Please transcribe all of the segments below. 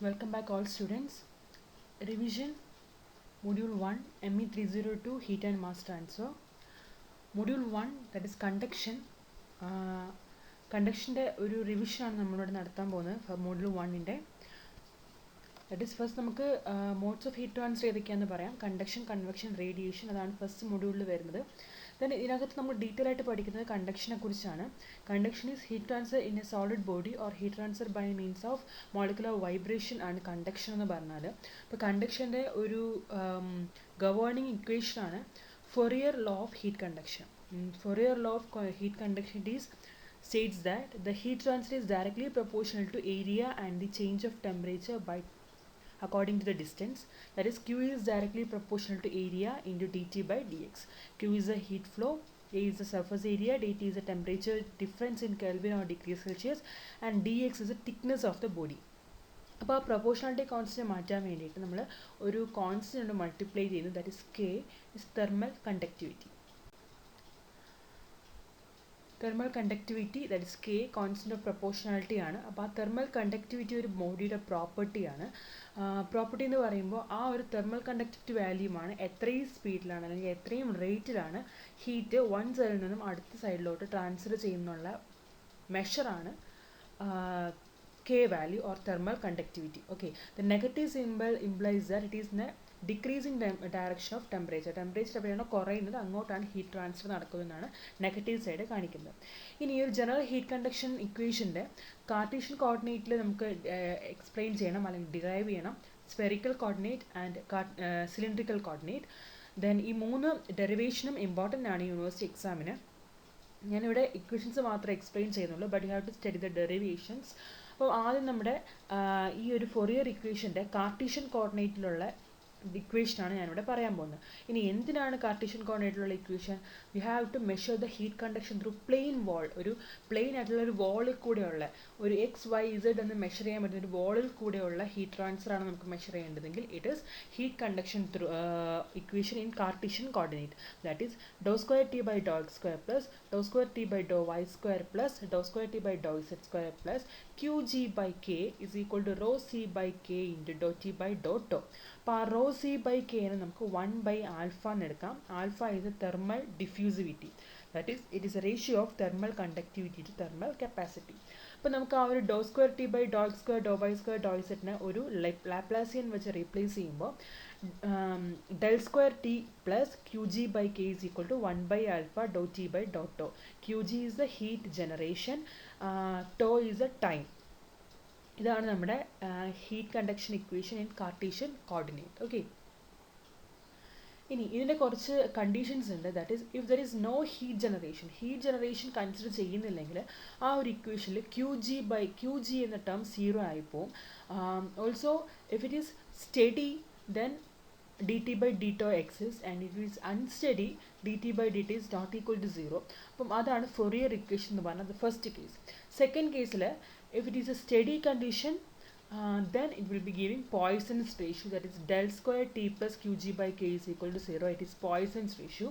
Welcome back all students. Revision Module 1 ME 302 Heat and Mass Transfer. Module 1 that is conduction. കണ്ടക്ഷൻ്റെ ഒരു റിവിഷനാണ് നമ്മളിവിടെ നടത്താൻ പോകുന്നത് module 1-ൻ്റെ. That is first നമുക്ക് modes of heat transfer ഏതൊക്കെയാണെന്ന് പറയാം. Conduction, convection, radiation, അതാണ് first മൊഡ്യൂളിൽ വരുന്നത്. ദെൻ ഇതിനകത്ത് നമ്മൾ ഡീറ്റെയിൽ ആയിട്ട് പഠിക്കുന്നത് കണ്ടക്ഷനെ കുറിച്ചാണ്. Conduction is heat transfer in a solid body or heat transfer by means of molecular vibration ആണ് കണ്ടക്ഷൻ എന്ന് പറഞ്ഞാൽ. അപ്പോൾ കണ്ടക്ഷൻ്റെ ഒരു ഗവേണിംഗ് ഇക്വേഷനാണ് Fourier law of heat conduction. Fourier law of heat conduction states that the heat transfer is directly proportional to area and the change of temperature by according to the distance. That is, Q is directly proportional to area into dt by dx. Q is the heat flow, A is the surface area, dt is the temperature difference in Kelvin or degrees Celsius, and dx is the thickness of the body. അപ്പോൾ ആ proportionality constant മാറ്റാൻ വേണ്ടിയിട്ട് നമ്മൾ ഒരു constant multiply ചെയ്യുന്നു. That is K is thermal conductivity. Thermal conductivity that is K constant of proportionality ആണ്. അപ്പോൾ ആ തെർമൽ കണ്ടക്ടിവിറ്റി ഒരു ബോഡിയുടെ പ്രോപ്പർട്ടിയാണ്. പ്രോപ്പർട്ടി എന്ന് പറയുമ്പോൾ ആ ഒരു തെർമൽ കണ്ടക്ടിവിറ്റി വാല്യൂമാണ് എത്രയും സ്പീഡിലാണ് അല്ലെങ്കിൽ എത്രയും റേറ്റിലാണ് ഹീറ്റ് വൺ സൈഡിൽ നിന്നും അടുത്ത സൈഡിലോട്ട് transfer ചെയ്യുന്നുള്ള മെഷറാണ് K value or thermal conductivity. Okay, the negative symbol implies that it is in a decreasing direction of temperature. Temperature എപ്പോഴാണോ കുറയുന്നത് അങ്ങോട്ടാണ് ഹീറ്റ് ട്രാൻസ്ഫർ നടക്കുന്നതെന്നാണ് നെഗറ്റീവ് സൈഡ് കാണിക്കുന്നത്. ഇനി ഈ ഒരു ജനറൽ ഹീറ്റ് കണ്ടക്ഷൻ ഇക്വേഷൻ്റെ കാർട്ടീഷ്യൻ കോർഡിനേറ്റിൽ നമുക്ക് എക്സ്പ്ലെയിൻ ചെയ്യണം അല്ലെങ്കിൽ ഡിറൈവ് ചെയ്യണം. Spherical coordinate and cylindrical coordinate. Then ഈ മൂന്ന് ഡെറിവേഷനും ഇമ്പോർട്ടൻ്റ് ആണ് യൂണിവേഴ്സിറ്റി എക്സാമിന്. ഞാനിവിടെ ഇക്വേഷൻസ് മാത്രമേ എക്സ്പ്ലെയിൻ ചെയ്യുന്നുള്ളൂ, but you have to study the derivations. അപ്പോൾ ആദ്യം നമ്മുടെ ഈ ഒരു ഫൊറിയർ ഇക്വേഷൻ്റെ കാർട്ടീഷ്യൻ കോർഡിനേറ്റിലുള്ള ഇക്വേഷനാണ് ഞാനിവിടെ പറയാൻ പോകുന്നത്. ഇനി എന്തിനാണ് കാർട്ടീഷ്യൻ കോർഡിനേറ്റിലുള്ള equation? You have to measure the heat conduction through plane wall. ഒരു പ്ലെയിൻ ആയിട്ടുള്ള ഒരു വാളിൽ കൂടെയുള്ള ഒരു XYZ എന്ന് മെഷർ ചെയ്യാൻ പറ്റുന്ന ഒരു വാളിൽ കൂടെയുള്ള ഹീറ്റ് ട്രാൻസ്ഫർ ആണ് നമുക്ക് മെഷർ ചെയ്യേണ്ടതെങ്കിൽ it is heat conduction through equation in Cartesian coordinate. That is doe square T by Dr X square plus Dr square T by doe y square plus Dr square T by Dr Z square plus QG by K is equal to rho C by K into dot T by dot tau. അപ്പോൾ ആ rho C by K നെ നമുക്ക് 1 by alpha എന്ന് എടുക്കാം. Alpha is the thermal diffusivity. That is, it is a ratio of thermal conductivity to thermal capacity. അപ്പോൾ നമുക്ക് ആ ഒരു doe square T by Dr X square doe y square doe ഇസഡിനെ ഒരു ലാപ്ലാസിയൻ വെച്ച് replace ചെയ്യുമ്പോൾ del square t plus QG by K is equal to 1 by alpha dot T by dot tau. QG is the heat generation, tau is the time. ഇതാണ് നമ്മുടെ heat conduction equation in Cartesian coordinate. Okay, ഇനി ഇതിൻ്റെ കുറച്ച് conditions ഉണ്ട്. That is if there is no heat generation consider ചെയ്യുന്നില്ലെങ്കിൽ ആ ഒരു ഇക്വേഷനിൽ ക്യൂ ജി എന്ന ടേം 0 ആയിപ്പോവും. Also if it is steady then dt by dτ exists, and if it is unsteady dt by dt is not equal to 0. അപ്പം അതാണ് Fourier equation എന്ന് പറഞ്ഞത് ഫസ്റ്റ് കേസ്. സെക്കൻഡ് കേസിൽ if it is a steady condition, then it will be giving Poisson's ratio, that is del square t plus qg by k is equal to 0. It is Poisson's ratio.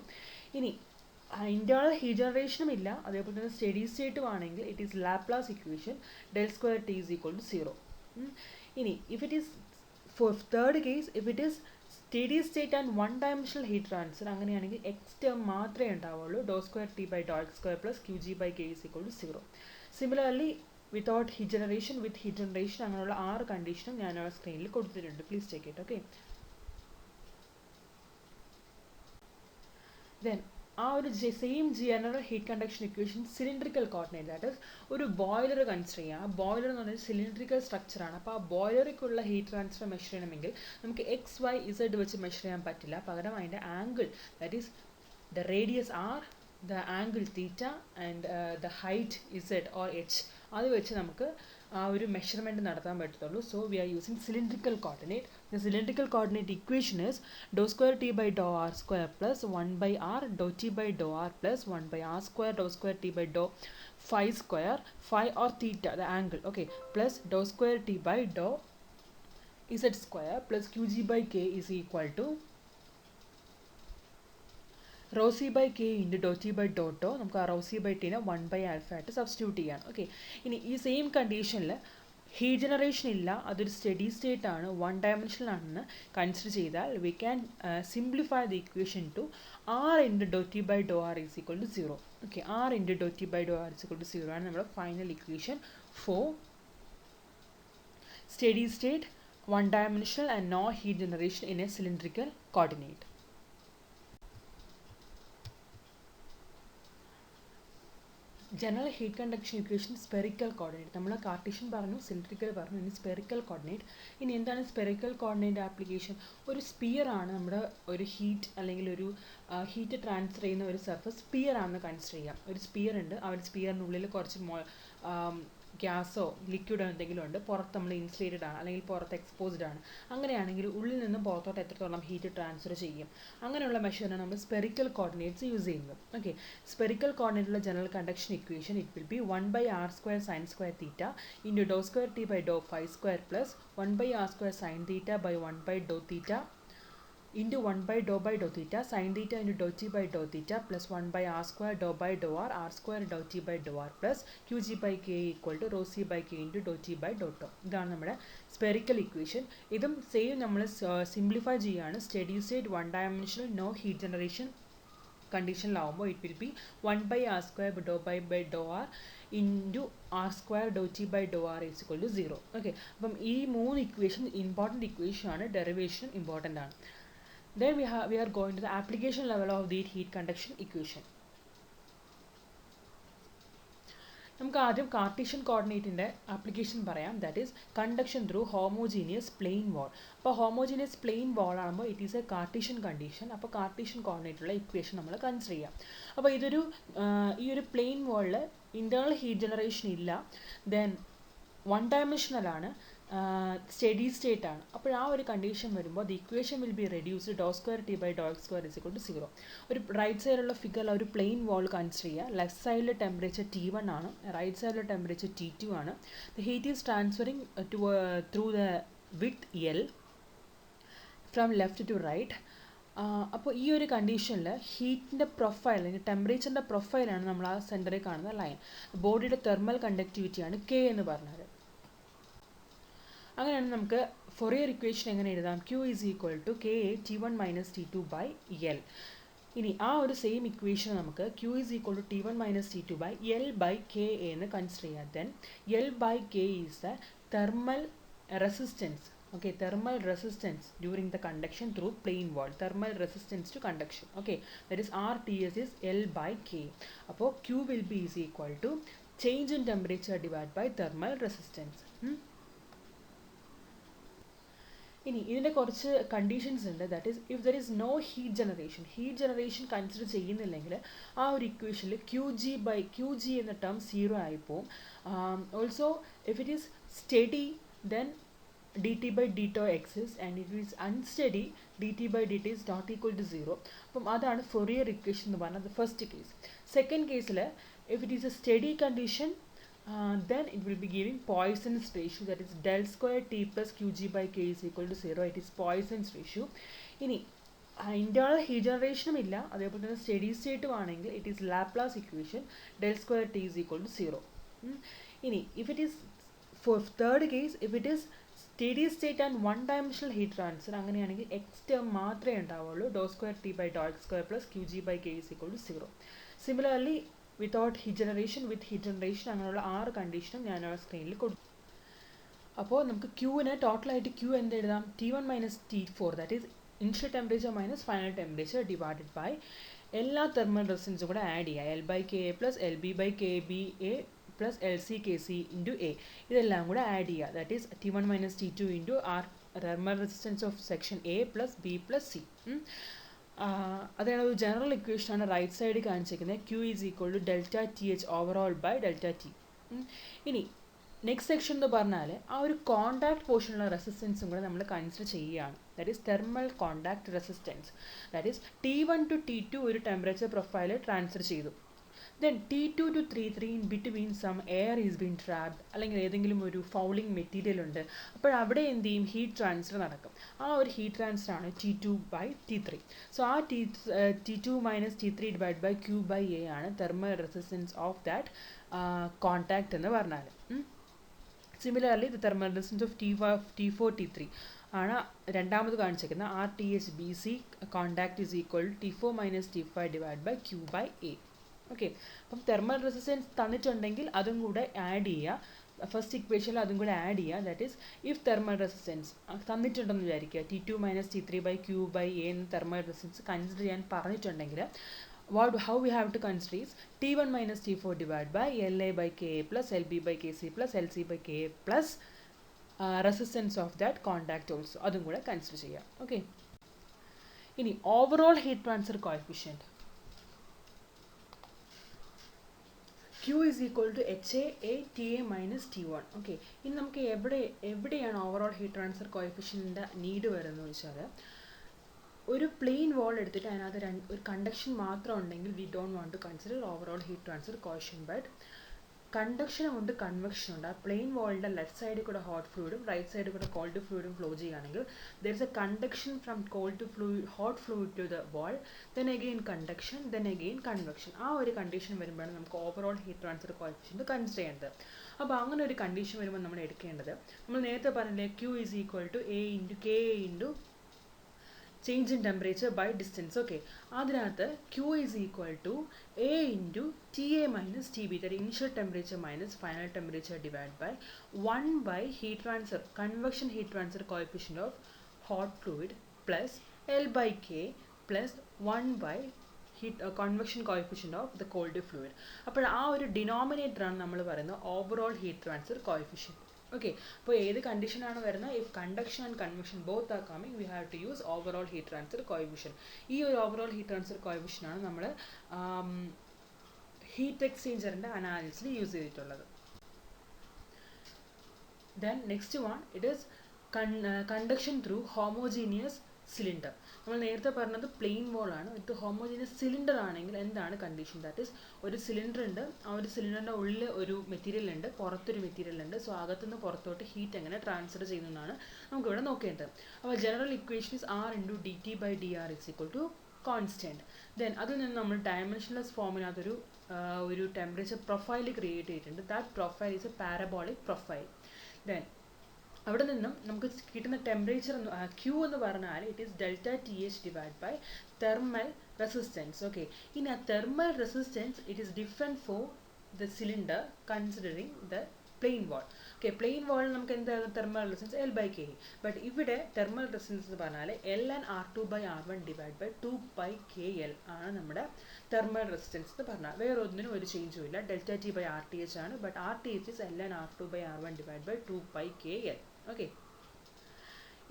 ഇനി internal heat ജനറേഷനും ഇല്ല, അതേപോലെ തന്നെ study സ്റ്റേറ്റും ആണെങ്കിൽ it is Laplace equation del square t is equal to 0. ഇനി if it is for third case, if it is steady state and one dimensional heat transfer, അങ്ങനെയാണെങ്കിൽ X term മാത്രമേ ഉണ്ടാവുള്ളൂ. Dou square T by Dr X square plus QG by K is equal to 0. Similarly without heat generation, with heat generation, അങ്ങനെയുള്ള 6 കണ്ടീഷനും ഞാൻ ആ സ്ക്രീനിൽ കൊടുത്തിട്ടുണ്ട്. Please check it. Okay, then ആ ഒരു same general heat conduction equation cylindrical coordinate, that is ഒരു boiler consider ചെയ്യാം. ആ ബോയിലർ എന്ന് പറഞ്ഞാൽ സിലിണ്ടറിക്കൽ സ്ട്രക്ചറാണ്. അപ്പോൾ ആ ബോയിലറിലേക്കുള്ള ഹീറ്റ് ട്രാൻസ്ഫർ മെഷർ ചെയ്യണമെങ്കിൽ നമുക്ക് XYZ വെച്ച് മെഷർ ചെയ്യാൻ പറ്റില്ല. പകരം അതിൻ്റെ angle, that is the radius R, the angle theta and the height Z or H, അത് വെച്ച് നമുക്ക് ആ ഒരു മെഷർമെൻറ്റ് നടത്താൻ പറ്റത്തുള്ളൂ. So we are using cylindrical coordinate. The cylindrical coordinate equation is doh square T by doh R square plus 1 by r doh T by doh R plus 1 by r square doh square T by doh phi square, phi or theta the angle, okay, plus Dr square T by Dr Z square plus QG by K is equal to rho C by K into dot T by dot tau. നമുക്ക് ആ rho C by T നെ 1 by alpha ആയിട്ട് substitute ചെയ്യാണ്. Okay, ഇനി ഈ same കണ്ടീഷനിൽ heat generation ഇല്ല, അതൊരു സ്റ്റഡി സ്റ്റേറ്റ് ആണ്, വൺ ഡയമെൻഷണൽ ആണെന്ന് കൺസിഡർ ചെയ്താൽ we can simplify the equation to R into doh T by doh R is equal to zero. Okay, R into doh T by doh R is equal to zero ആണ് നമ്മുടെ final equation for steady state, one dimensional and no heat generation in a cylindrical coordinate. General heat conduction equation spherical coordinate. നമ്മൾ Cartesian പറഞ്ഞു, cylindrical പറഞ്ഞു, ഇനി spherical coordinate. ഇനി എന്താണ് spherical coordinate application? ഒരു sphere ആണ് നമ്മുടെ ഒരു ഹീറ്റ് അല്ലെങ്കിൽ ഒരു ഹീറ്റ് ട്രാൻസ്ഫർ ചെയ്യുന്ന ഒരു സർഫസ് സ്പിയർ ആണെന്ന് കൺസിഡർ ചെയ്യാം. ഒരു സ്പിയർ ഉണ്ട്, ആ ഒരു സ്പിയറിനുള്ളിൽ കുറച്ച് ഗ്യാസോ ലിക്വിഡോ എന്തെങ്കിലും ഉണ്ട്, പുറത്ത് നമ്മൾ ഇൻസുലേറ്റഡ് ആണ് അല്ലെങ്കിൽ പുറത്ത് എക്സ്പോസ്ഡ് ആണ്. അങ്ങനെയാണെങ്കിൽ ഉള്ളിൽ നിന്നും പുറത്തോട്ട് എത്രത്തോളം ഹീറ്റ് ട്രാൻസ്ഫർ ചെയ്യും, അങ്ങനെയുള്ള മെഷറിനാണ് നമ്മൾ സ്പെറിക്കൽ കോർഡിനേറ്റ്സ് യൂസ് ചെയ്യുന്നത്. ഓക്കെ, സ്പെറിക്കൽ കോർഡിനേറ്റുള്ള general conduction equation it will be 1/r² sin square theta into dou square t by dou phi square plus 1/r² sin theta by 1/dou theta into 1/dou theta sin theta into dou t by dou theta plus 1/r² dou by dou r r² dou t by dou r plus qg by k equal to rho c by k into dou t by dou tau. ഇതാണ് നമ്മുടെ സ്പെറിക്കൽ ഇക്വേഷൻ. ഇതും same നമ്മൾ simplify ചെയ്യുകയാണ്. Steady state one dimensional no heat generation കണ്ടീഷനിലാവുമ്പോൾ it will be 1/r² dou by dou r into r² dou t by dou r is equal to 0. Okay, അപ്പം ഈ മൂന്ന് ഇക്വേഷൻ ഇമ്പോർട്ടൻറ്റ് ഇക്വേഷൻ ആണ്, derivation important ആണ്. Then we are going to the application level of the heat conduction equation. നമുക്ക് ആദ്യം Cartesian കോർഡിനേറ്റിൻ്റെ application പറയാം. That is conduction through homogeneous plane wall. അപ്പോൾ ഹോമോജീനിയസ് പ്ലെയിൻ വാൾ ആകുമ്പോൾ it is a Cartesian condition. അപ്പോൾ Cartesian കോർഡിനേറ്റുള്ള equation നമ്മൾ consider ചെയ്യാം. അപ്പോൾ ഈ ഒരു പ്ലെയിൻ വാളിൽ ഇൻറ്റേർണൽ ഹീറ്റ് ജനറേഷൻ ഇല്ല, ദെൻ വൺ ഡയമെൻഷണൽ ആണ്, സ്റ്റഡി സ്റ്റേറ്റ് ആണ്. അപ്പോൾ ആ ഒരു കണ്ടീഷൻ വരുമ്പോൾ the equation will be reduced dou square T by Dr X square is equal to 0. ഒരു റൈറ്റ് സൈഡിലുള്ള ഫിഗറിൽ ഒരു പ്ലെയിൻ വാൾ കൺസിഡർ ചെയ്യുക. ലെഫ്റ്റ് സൈഡിൽ ടെമ്പറേച്ചർ T1 ആണ്, റൈറ്റ് സൈഡിൽ ടെമ്പറേച്ചർ T2 ആണ്. The heat is transferring through the width L from left to right. അപ്പോൾ ഈ ഒരു കണ്ടീഷനിൽ ഹീറ്റിൻ്റെ പ്രൊഫൈൽ അല്ലെങ്കിൽ ടെമ്പറേച്ചറിൻ്റെ പ്രൊഫൈലാണ് നമ്മൾ ആ സെൻറ്ററിൽ കാണുന്ന ലൈൻ. ബോഡിയുടെ തെർമൽ കണ്ടക്ടിവിറ്റിയാണ് K എന്ന് പറഞ്ഞത്. അങ്ങനെയാണെങ്കിൽ നമുക്ക് ഫൊറിയർ ഇക്വേഷൻ എങ്ങനെ എഴുതാം? Q is equal to K A T1 minus T2 by L. ഇനി ആ ഒരു സെയിം ഇക്വേഷൻ നമുക്ക് Q is equal to T1 minus T2 by L by K എന്ന് കൺസിഡർ ചെയ്യാം. Then L by K is the thermal resistance. Okay, thermal resistance during the conduction through plane wall, thermal resistance to conduction. Okay, that is RTS is L by K. Appo Q will be is equal to change in temperature divided by thermal resistance. ഇനി ഇതിൻ്റെ കുറച്ച് conditions ഉണ്ട്. That is if there is no heat generation consider ചെയ്യുന്നില്ലെങ്കിൽ ആ ഒരു ഇക്വേഷനിൽ Q G എന്ന term 0 ആയിപ്പോവും. Also if it is steady then dt by dτ exists and if it is unsteady dt by dt is not equal to 0. അപ്പം അതാണ് Fourier equation എന്ന് പറഞ്ഞത് ഫസ്റ്റ് കേസ്. സെക്കൻഡ് കേസിൽ if it is a steady condition then it will be giving Poisson's ratio, that is del square t plus qg by k is equal to 0. it is Poisson's ratio. ഇനി internal heat ജനറേഷനും ഇല്ല, അതേപോലെ തന്നെ study സ്റ്റേറ്റും ആണെങ്കിൽ it is Laplace equation del square t is equal to 0. ഇനി if it is for third case if it is steady state and one dimensional heat transfer, അങ്ങനെയാണെങ്കിൽ X term മാത്രമേ ഉണ്ടാവുള്ളൂ, dou square T by Dr X square plus Q G by K is equal to 0. Similarly without heat generation, with heat generation, അങ്ങനെയുള്ള 6 കണ്ടീഷനും ഞാൻ ആ സ്ക്രീനിൽ കൊടുത്തു. അപ്പോൾ നമുക്ക് ക്യൂവിന് ടോട്ടലായിട്ട് ക്യൂ എന്ത് എഴുതാം? T1 മൈനസ് T4, that is initial temperature minus final temperature divided by എല്ലാ തെർമൽ റെസിസ്റ്റൻസും കൂടെ ആഡ് ചെയ്യുക. L by K A plus L B by K B A plus L C K C into A, ഇതെല്ലാം കൂടെ add ചെയ്യുക. That is T1 minus T2 into R thermal resistance of section A plus B plus C. അതാണ് ഒരു general ഇക്വേഷനാണ് right സൈഡിൽ കാണിച്ചിരിക്കുന്നത്. Q is equal to delta T H overall by delta T. ഇനി next section എന്ന് പറഞ്ഞാൽ ആ ഒരു കോണ്ടാക്ട് പോർഷനുള്ള റെസിസ്റ്റൻസും കൂടെ നമ്മൾ കൺസിഡർ ചെയ്യുകയാണ്. That is thermal contact resistance. That is T1 to T2 ഒരു ടെമ്പറേച്ചർ പ്രൊഫൈൽ ട്രാൻസ്ഫർ ചെയ്തു. Then T2 to T3 in between some air is being trapped, അല്ലെങ്കിൽ ഏതെങ്കിലും ഒരു ഫൗളിംഗ് മെറ്റീരിയൽ ഉണ്ട്, അപ്പോൾ അവിടെ എന്ത് ചെയ്യും? ഹീറ്റ് ട്രാൻസ്ഫർ നടക്കും. ആ ഒരു ഹീറ്റ് ട്രാൻസ്ഫർ ആണ് T2 by T3. സോ ആ T2 minus T3 divide by Q by A ആണ് thermal resistance of that contact എന്ന് പറഞ്ഞാൽ. Similarly the thermal resistance of T4 T3 ആണ് രണ്ടാമത് കാണിച്ചിരിക്കുന്നത്. RTHBC contact is equal T4 - T5 divide by Q/A. Okay, അപ്പം thermal resistance തന്നിട്ടുണ്ടെങ്കിൽ അതും കൂടെ ആഡ് ചെയ്യുക. ഫസ്റ്റ് ഇക്വേഷനിൽ അതും കൂടെ ആഡ് ചെയ്യുക. That is if thermal resistance തന്നിട്ടുണ്ടെന്ന് വിചാരിക്കുക, T2 - T3 ബൈ Q/A എന്ന് തെർമൽ റെസിസ്റ്റൻസ് കൺസിഡർ ചെയ്യാൻ പറഞ്ഞിട്ടുണ്ടെങ്കിൽ how we have to consider is T1 - T4 divided by LA by KA plus LB by KC plus LC by KA plus resistance of that contact also. അതും കൂടെ consider ചെയ്യാം. Okay, ഇനി overall heat transfer coefficient Q is equal to HA TA minus T1. Okay, ഇനി നമുക്ക് എവിടെയാണ് overall heat transfer കോഎഫിഷ്യൻറ്റിൻ്റെ need വരുന്നത് വെച്ചാൽ, ഒരു പ്ലെയിൻ വാൾ എടുത്തിട്ട് അതിനകത്ത് ഒരു കണ്ടക്ഷൻ മാത്രം ഉണ്ടെങ്കിൽ we don't want to consider overall heat transfer coefficient. But കണ്ടക്ഷനും ഉണ്ട് കൺവെക്ഷനും ഉണ്ട്. ആ പ്ലെയിൻ വാളിൻ്റെ ലെഫ്റ്റ് സൈഡിൽ കൂടെ ഹോട്ട് ഫ്ലൂയിഡും റൈറ്റ് സൈഡിൽ കൂടെ കോൾഡ് ഫ്ലൂയിഡും ഫ്ലോ ചെയ്യുകയാണെങ്കിൽ there is a conduction from cold to hot fluid to the wall, then again conduction, then again convection. ആ ഒരു കണ്ടീഷൻ വരുമ്പോഴാണ് നമുക്ക് overall heat transfer coefficient consider ചെയ്യേണ്ടത്. അപ്പോൾ അങ്ങനെ ഒരു കണ്ടീഷൻ വരുമ്പോൾ നമ്മൾ എടുക്കേണ്ടത്, നമ്മൾ നേരത്തെ പറഞ്ഞില്ലേ Q is equal to A into K into change in temperature by distance. Okay, അതിനകത്ത് Q is equal to A into TA minus TB, that initial temperature minus final temperature divided by 1 by heat transfer, convection heat transfer coefficient of hot fluid plus L by K plus 1 by convection coefficient of the cold fluid. അപ്പോൾ ആ ഒരു denominator ആണ് നമ്മൾ പറയുന്നത് overall heat transfer coefficient. Okay, അപ്പോൾ ഏത് കണ്ടീഷനാണ് വരുന്നത്, if conduction and convection both are coming we have to use overall heat transfer coefficient. ഈ ഒരു ഓവറോൾ ഹീറ്റ് ട്രാൻസ്ഫർ കോഎഫിഷ്യൻ്റ് ആണ് നമ്മൾ ഹീറ്റ് എക്സ്ചേഞ്ചറിൻ്റെ അനാലിസിസിൽ യൂസ് ചെയ്തിട്ടുള്ളത്. Then next one it is conduction through homogeneous cylinder. നമ്മൾ നേരത്തെ പറഞ്ഞത് പ്ലെയിൻ വോൾ ആണ്. ഇത് ഹോമോജീനിയസ് സിലിണ്ടർ ആണെങ്കിൽ എന്താണ് കണ്ടീഷൻ, ദാറ്റ് ഈസ് ഒരു സിലിണ്ടർ ഉണ്ട്, ആ ഒരു സിലിണ്ടറിൻ്റെ ഉള്ളിൽ ഒരു മെറ്റീരിയൽ ഉണ്ട്, പുറത്തൊരു മെറ്റീരിയൽ ഉണ്ട്. സോ അകത്തുനിന്ന് പുറത്തോട്ട് ഹീറ്റ് എങ്ങനെ ട്രാൻസ്ഫർ ചെയ്യുന്നതാണ് നമുക്കിവിടെ നോക്കേണ്ടത്. അപ്പോൾ general equation is R into dt by dr is equal to constant. ദെൻ അതിൽ നിന്ന് നമ്മൾ ഡയമെൻഷൻലെസ് ഫോമിനകത്തൊരു ഒരു ടെമ്പറേച്ചർ പ്രൊഫൈൽ ക്രിയേറ്റ് ചെയ്തിട്ടുണ്ട്. That profile is a parabolic profile. Then അവിടെ നിന്നും നമുക്ക് കിട്ടുന്ന ടെമ്പറേച്ചർ Q എന്ന് പറഞ്ഞാൽ it is ΔTH divide by thermal resistance. Okay, ഇനി ആ thermal resistance it is different for the cylinder considering the plane wall. Okay, plane വാളിൽ നമുക്ക് എന്തായിരുന്നു thermal resistance L by K. But ഇവിടെ തെർമൽ റെസിസ്റ്റൻസ് എന്ന് പറഞ്ഞാൽ ln(R2 by R1 divide by 2πKL ആണ് നമ്മുടെ തെർമൽ റെസിസ്റ്റൻസ് എന്ന് പറഞ്ഞാൽ. വേറെ ഒന്നിനും ഒരു ചേഞ്ചും ഇല്ല. ΔT by RTH ആണ്, but RTH is ln(R2 by R1 divide by 2πKL. Okay,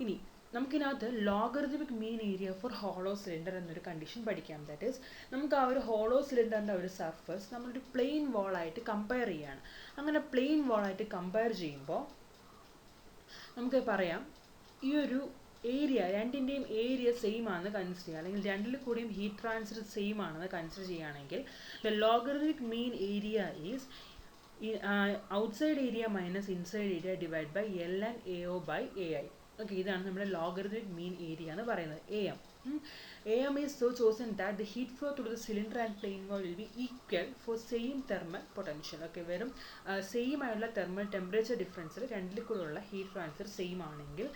ഇനി നമുക്കിനകത്ത് logarithmic mean area for hollow cylinder എന്നൊരു കണ്ടീഷൻ പഠിക്കാം. ദാറ്റ് ഈസ് നമുക്ക് ആ ഒരു ഹോളോ സിലിണ്ടറിൻ്റെ ഒരു സർഫസ് നമ്മളൊരു പ്ലെയിൻ വാളായിട്ട് കമ്പയർ ചെയ്യുകയാണ്. അങ്ങനെ പ്ലെയിൻ വാളായിട്ട് കമ്പയർ ചെയ്യുമ്പോൾ നമുക്ക് പറയാം ഈ ഒരു ഏരിയ രണ്ടിൻ്റെയും ഏരിയ സെയിം ആണെന്ന് കൺസിഡർ ചെയ്യുക, അല്ലെങ്കിൽ രണ്ടിൽ കൂടിയും ഹീറ്റ് ട്രാൻസ്ഫർ സെയിം ആണെന്ന് കൺസിഡർ ചെയ്യുകയാണെങ്കിൽ the logarithmic mean area is outside area minus inside area divided by ln AO by AI. Okay, ഇതാണ് നമ്മുടെ ലോഗറിതമിക് മീൻ ഏരിയ എന്ന് പറയുന്നത്. AM. AM is so chosen that the heat flow through the cylinder and plane wall will be equal for same thermal potential. ഓക്കെ, വെറും same ആയുള്ള thermal temperature ഡിഫറൻസിൽ രണ്ടിൽ കൂടെയുള്ള ഹീറ്റ് ട്രാൻസ്ഫർ സെയിം ആണെങ്കിൽ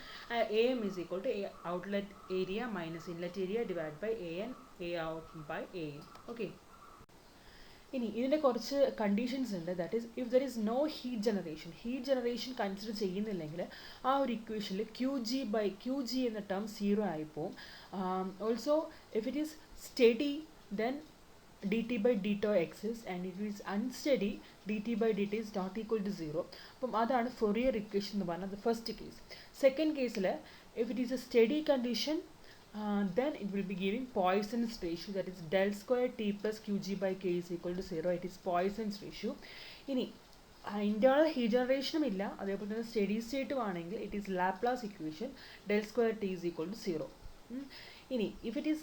AM is equal to outlet area minus inlet area divide by AN A out by AN. Okay, ഇനി ഇതിൻ്റെ കുറച്ച് കണ്ടീഷൻസ് ഉണ്ട്. That is if there is no heat generation consider ചെയ്യുന്നില്ലെങ്കിൽ ആ ഒരു ഇക്വേഷനിൽ QG എന്ന ടേം 0 ആയിപ്പോവും. Also if it is steady then dt by dt exists, and if it is unsteady dt by dt is not equal to 0. അപ്പം അതാണ് Fourier equation എന്ന് പറഞ്ഞത് ഫസ്റ്റ് കേസ്. സെക്കൻഡ് കേസിൽ if it is a steady condition then it will be giving Poisson's ratio, that is del square T plus Qg by K is equal to 0. It is Poisson's ratio. ഇനി internal heat ജനറേഷനും ഇല്ല, അതേപോലെ തന്നെ study സ്റ്റേറ്റും ആണെങ്കിൽ it is Laplace equation del square T is equal to 0. ഇനി if it is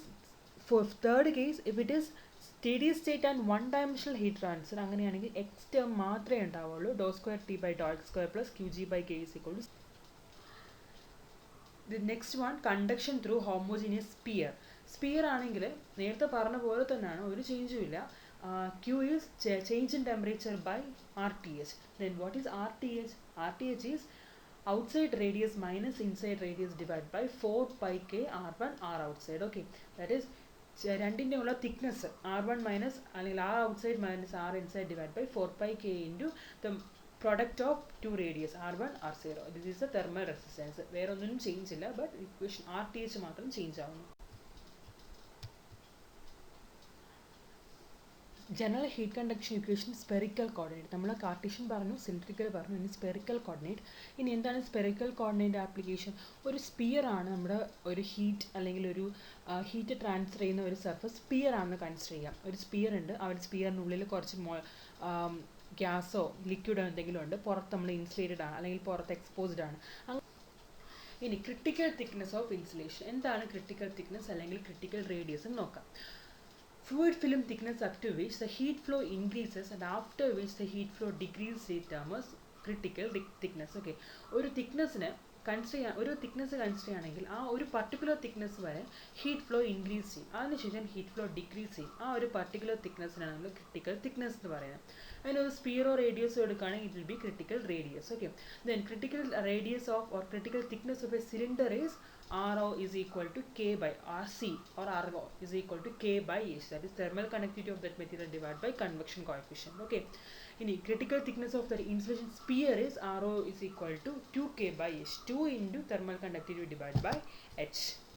for third case, if it is steady state and one dimensional heat transfer അങ്ങനെയാണെങ്കിൽ x term മാത്രമേ ഉണ്ടാവുള്ളൂ, dou square T by dou x square plus Qg by K is equal to 0. The next one, conduction through homogeneous sphere ആണെങ്കിൽ നേരത്തെ പറഞ്ഞ പോലെ തന്നെയാണ്, ഒരു ചേഞ്ചും ഇല്ല. Q is change in temperature by RTH. Then what is RTH? RTH is outside radius minus inside radius divided by 4 pi k r1 r outside. Okay, that is രണ്ടിൻ്റെ ഉള്ള thickness R1 minus അല്ലെങ്കിൽ R outside minus R inside divided by 4 pi k into the product of two radius R1 R0. This is the thermal resistance. വേറെ ഒന്നും change ഇല്ല, but equation RTH മാത്രം change ആവുന്നു. General heat conduction equation spherical coordinate. നമ്മൾ Cartesian പറഞ്ഞു, cylindrical പറഞ്ഞു, ഇനി spherical coordinate. ഇനി എന്താണ് സ്പെറിക്കൽ കോർഡിനേറ്റ് ആപ്ലിക്കേഷൻ? ഒരു സ്പിയർ ആണ് നമ്മുടെ ഒരു ഹീറ്റ് അല്ലെങ്കിൽ ഒരു ഹീറ്റ് ട്രാൻസ്ഫർ ചെയ്യുന്ന ഒരു സർഫസ് സ്പിയർ ആണെന്ന് കൺസിഡർ ചെയ്യാം. ഒരു സ്പിയർ ഉണ്ട്, ആ ഒരു സ്പിയറിനുള്ളിൽ കുറച്ച് ഗ്യാസോ ലിക്വിഡോ എന്തെങ്കിലും ഉണ്ട്, പുറത്ത് നമ്മൾ ഇൻസുലേറ്റഡ് ആണ് അല്ലെങ്കിൽ പുറത്ത് എക്സ്പോസ്ഡ് ആണ്. ഇനി ക്രിട്ടിക്കൽ തിക്നെസ് ഓഫ് ഇൻസുലേഷൻ. എന്താണ് ക്രിട്ടിക്കൽ തിക്നെസ് അല്ലെങ്കിൽ ക്രിട്ടിക്കൽ റേഡിയസ് എന്ന് നോക്കാം. Fluid film thickness up to which the heat flow increases and after which the heat flow decreases is termed as critical thickness. Okay, ഒരു തിക്നെസ്സിന് ഒരു thickness consider ചെയ്യുകയാണെങ്കിൽ ആ ഒരു particular thickness വരെ heat flow increase ചെയ്യും, അതിനുശേഷം ഹീറ്റ് ഫ്ലോ ഡിക്രീസ് ചെയ്യും. ആ ഒരു പർട്ടിക്കുലർ തിക്നെസ്സിനാണ് നമ്മൾ ക്രിട്ടിക്കൽ തിക്നെസ് എന്ന് പറയുന്നത്. അതിനൊരു സ്പിയറോ റേഡിയസോ എടുക്കുകയാണെങ്കിൽ it will B critical radius. Okay, then critical radius of or critical thickness of A cylinder is Rho is equal to K by Rc or Rho is equal to K by H. That is thermal conductivity of that material divided by convection coefficient. Okay. In critical thickness of the insulation sphere is Rho is equal to 2K by H. 2 into thermal conductivity divided by H.